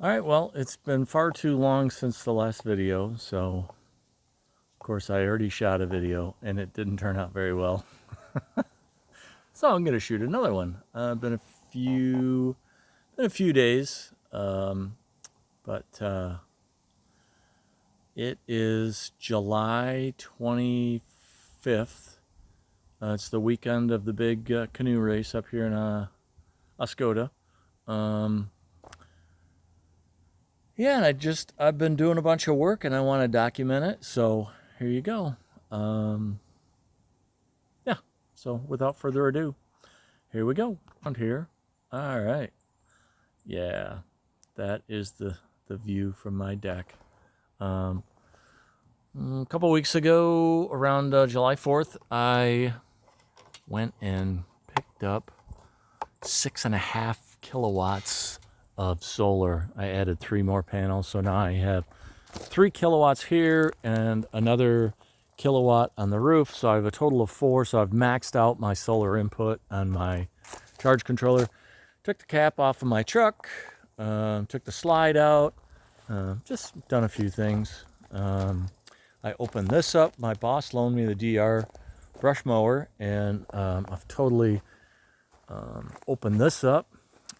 Alright, well, it's been far too long since the last video, so of course I already shot a video and it didn't turn out very well. So I'm going to shoot another one. Been a few days, but it is July 25th. It's the weekend of the big canoe race up here in Oscoda. Yeah, and I've been doing a bunch of work and I want to document it, so here you go. Yeah, so without further ado, here we go, on here. All right, yeah, that is the view from my deck. A couple weeks ago, around July 4th, I went and picked up 6.5 kilowatts of solar. I added 3 more panels, so now I have 3 kilowatts here and another kilowatt on the roof, so I have a total of 4. So I've maxed out my solar input on my charge controller. Took the cap off of my truck, took the slide out, just done a few things. I opened this up. My boss loaned me the DR brush mower, and I've totally opened this up.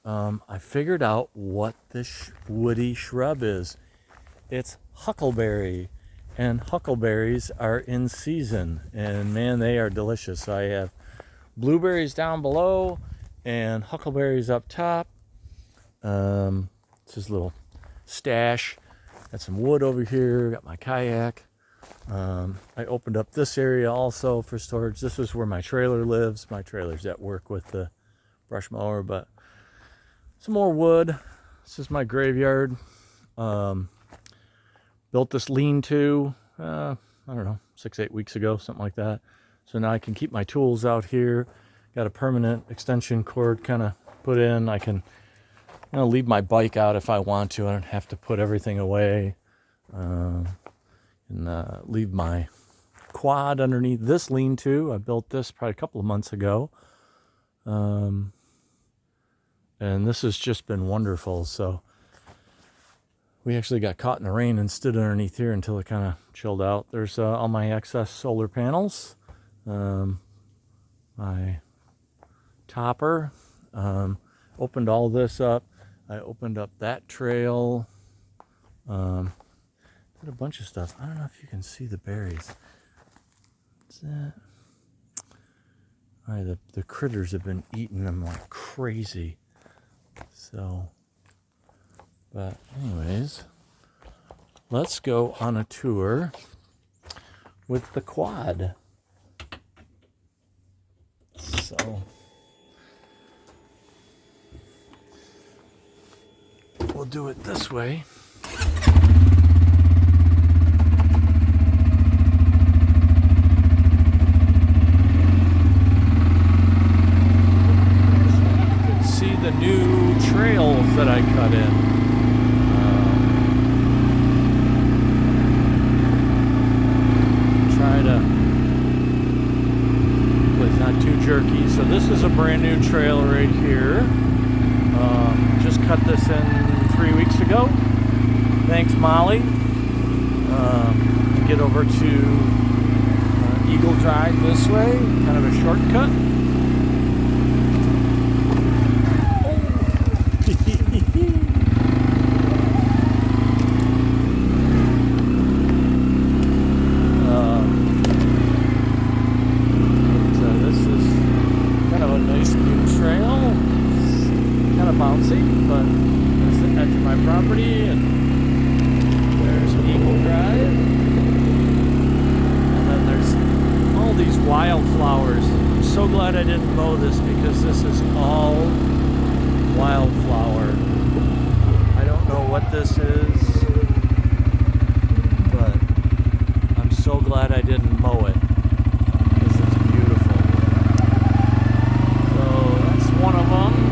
I figured out what this woody shrub is. It's huckleberry, and huckleberries are in season, and man, they are delicious. I have blueberries down below and huckleberries up top. It's this little stash. Got some wood over here, got my kayak. I opened up this area also for storage. This is where my trailer lives. My trailer's at work with the brush mower, but some more wood. This is my graveyard. Built this lean-to, I don't know, 6-8 weeks ago, something like that. So now I can keep my tools out here. Got a permanent extension cord kind of put in. I can leave my bike out if I want to. I don't have to put everything away. And leave my quad underneath this lean-to. I built this probably a couple of months ago. And this has just been wonderful. So we actually got caught in the rain and stood underneath here until it kind of chilled out. There's all my excess solar panels. My topper. Opened all this up. I opened up that trail. Did a bunch of stuff. I don't know if you can see the berries. What's that? All right, the critters have been eating them like crazy. So, but anyways, let's go on a tour with the quad. So, we'll do it this way. The new trails that I cut in. Try to, it's not too jerky. So this is a brand new trail right here. Just cut this in 3 weeks ago. Thanks, Molly. Get over to Eagle Drive this way, kind of a shortcut. Bouncy, but there's the edge of my property, and there's Eagle Drive, and then there's all these wildflowers. I'm so glad I didn't mow this because this is all wildflower. I don't know what this is, but I'm so glad I didn't mow it because it's beautiful. So that's one of them.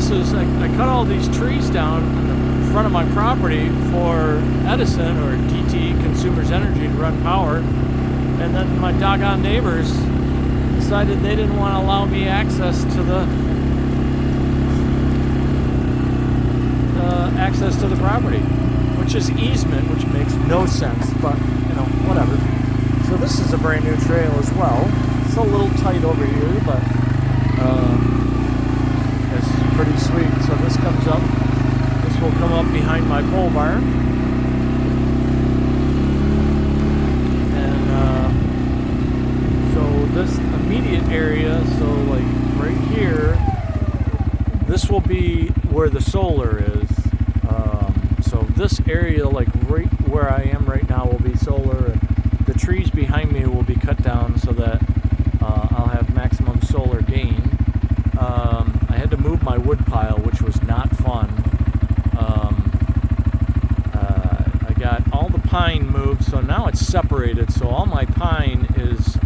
I cut all these trees down in front of my property for Edison, or DT, Consumers Energy, to run power. And then my doggone neighbors decided they didn't want to allow me access to the access to the property, which is easement, which makes no sense, but you know, whatever. So this is a brand new trail as well. It's a little tight over here, but it's pretty sweet. So this comes up, this will come up behind my pole barn. And so this immediate area, so like right here, this will be where the solar is. So this area, like right where I am right now, will be solar. And the trees behind me will be cut down so that I'll have maximum solar gain. I had to move my wood pile, which was not fun. I got all the pine moved, so now it's separated. So all my pine is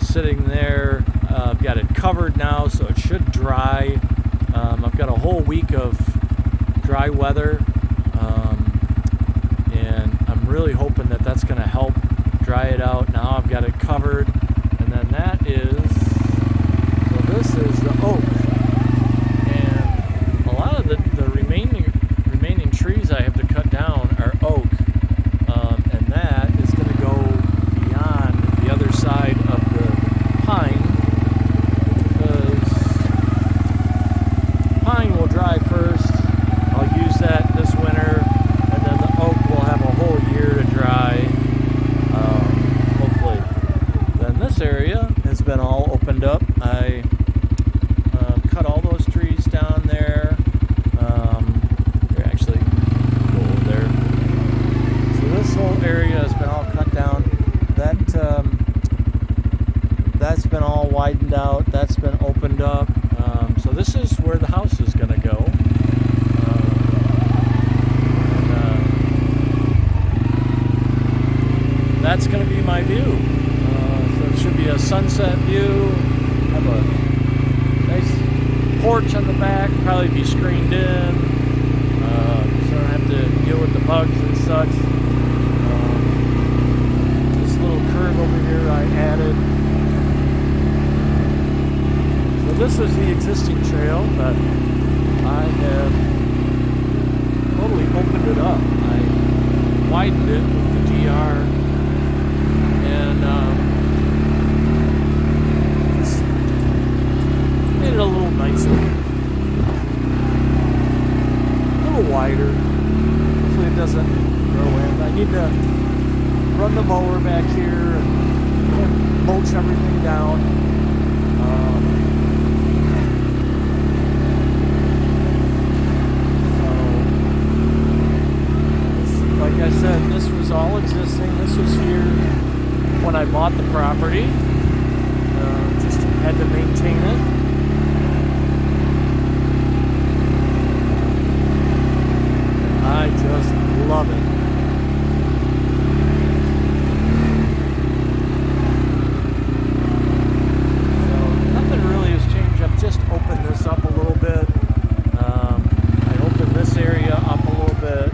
sitting there. I've got it covered now, so it should dry. I've got a whole week of dry weather, and I'm really hoping that that's going to help dry it out. Now I've got it covered, and then that is, so this is the oak, and a lot of the remaining trees I have to cut down are oak, and that is going to go beyond the other side of the pine. Pine will dry first. I'll use that this winter, and then the oak will have a whole year to dry, hopefully. Then this area has been all opened up. I cut all those trees down there. Here, actually, go over there. So this whole area has been all cut down. That's been all widened out. That's been opened up. So this is where the house is going to go. That's going to be my view. So it should be a sunset view. Have a nice porch on the back. Probably be screened in. So I don't have to deal with the bugs and such. This little curve over here I added. This is the existing trail, but I have totally opened it up. I widened it with the DR, and just made it a little nicer, a little wider. Hopefully it doesn't grow in. I need to run the mower back here and mulch everything down. Like I said, this was all existing. This was here when I bought the property. Just had to maintain it. I just love it. So nothing really has changed. I've just opened this up a little bit. I opened this area up a little bit.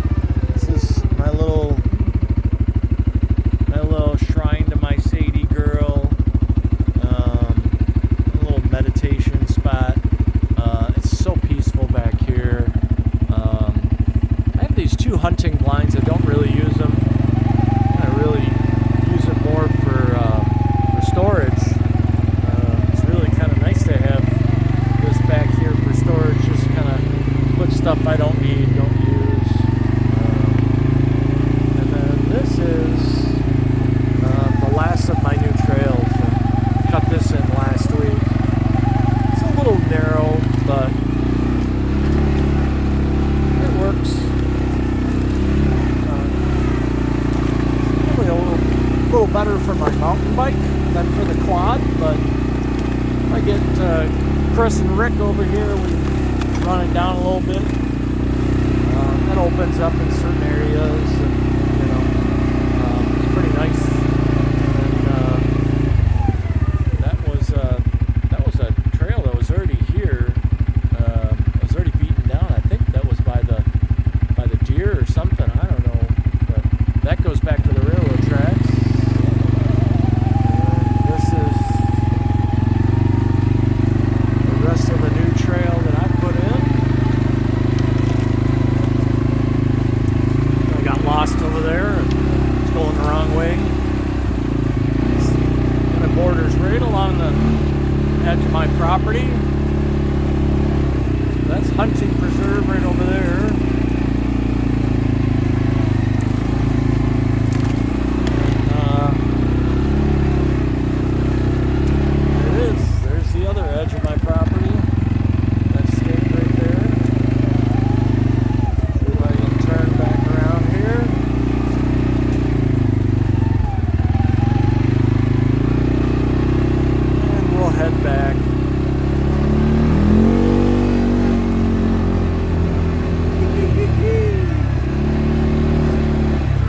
My little shrine to my Sadie girl, a little meditation spot. It's so peaceful back here. I have these two hunting blinds. I don't really use them. I really use it more for storage. It's really kind of nice to have this back here for storage. Just kind of put stuff I don't need, don't use. This is the last of my new trails. I cut this in last week. It's a little narrow, but it works. Probably a little better for my mountain bike than for the quad, but if I get Chris and Rick over here, we run it down a little bit. That opens up in certain areas. And, pretty nice, and that was a trail that was already here. It was already beaten down. I think that was by the deer or something. I don't know, but that goes back to the railroad tracks. And this is the rest of the new trail that I put in. edge of my property. That's Hunting Preserve right over there. It is. There's the other edge of my property. That state right there. See if I can turn back around here. And we'll head back.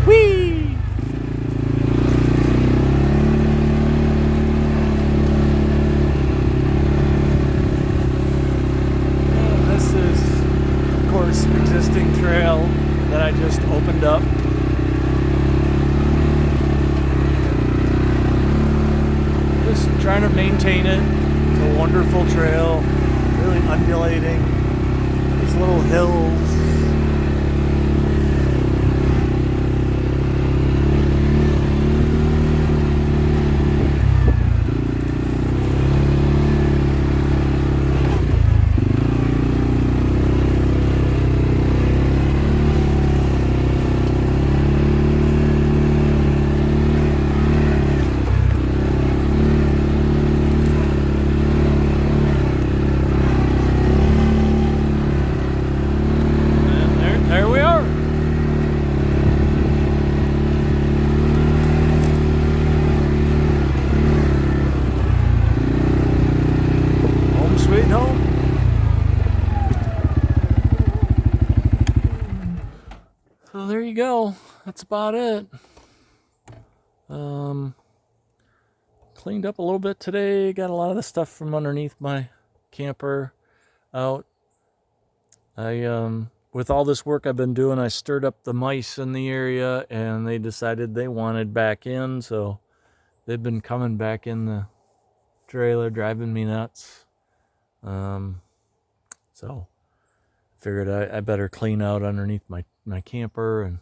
Whee! And this is, of course, existing trail that I just opened up. Just trying to maintain it. It's a wonderful trail, really undulating. These little hills. There we are. Home sweet home. So there you go. That's about it. Cleaned up a little bit today. Got a lot of the stuff from underneath my camper out. With all this work I've been doing, I stirred up the mice in the area, and they decided they wanted back in, so they've been coming back in the trailer, driving me nuts. So figured I better clean out underneath my camper and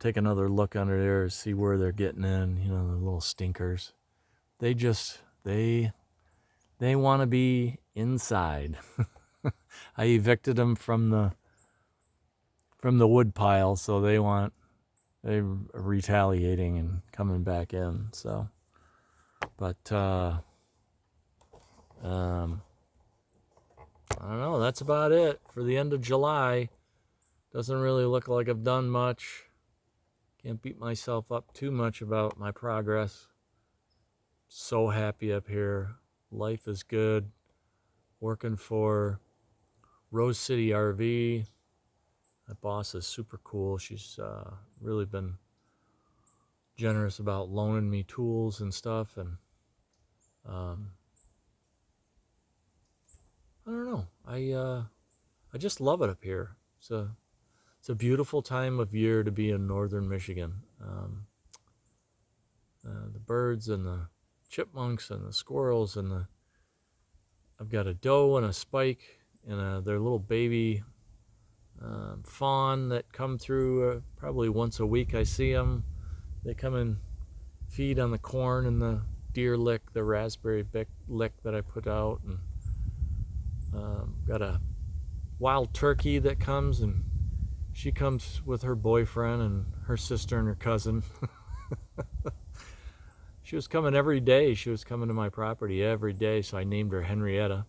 take another look under there, see where they're getting in, you know, the little stinkers. They want to be inside. I evicted them from the wood pile, so they're retaliating and coming back in. So, but I don't know. That's about it for the end of July. Doesn't really look like I've done much. Can't beat myself up too much about my progress. So happy up here. Life is good. Working for Rose City RV. My boss is super cool. She's really been generous about loaning me tools and stuff, and I don't know. I just love it up here. It's a beautiful time of year to be in northern Michigan. The birds and the chipmunks and the squirrels and I've got a doe and a spike and their little baby fawn that come through probably once a week. I see them. They come and feed on the corn and the deer lick, the raspberry lick that I put out, and got a wild turkey that comes, and she comes with her boyfriend and her sister and her cousin. She was coming every day. She was coming to my property every day, so I named her Henrietta.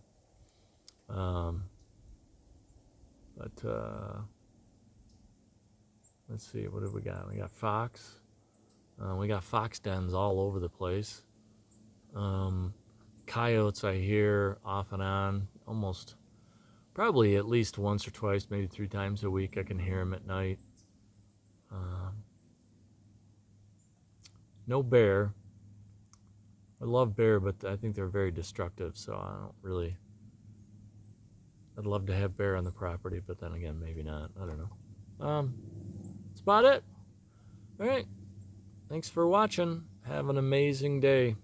Let's see, what have we got? We got fox. We got fox dens all over the place. Coyotes I hear off and on, almost, probably at least once or twice, maybe 3 times a week. I can hear them at night. No bear. I love bear, but I think they're very destructive, so I don't really. I'd love to have bear on the property, but then again, maybe not. I don't know. That's about it. All right. Thanks for watching. Have an amazing day.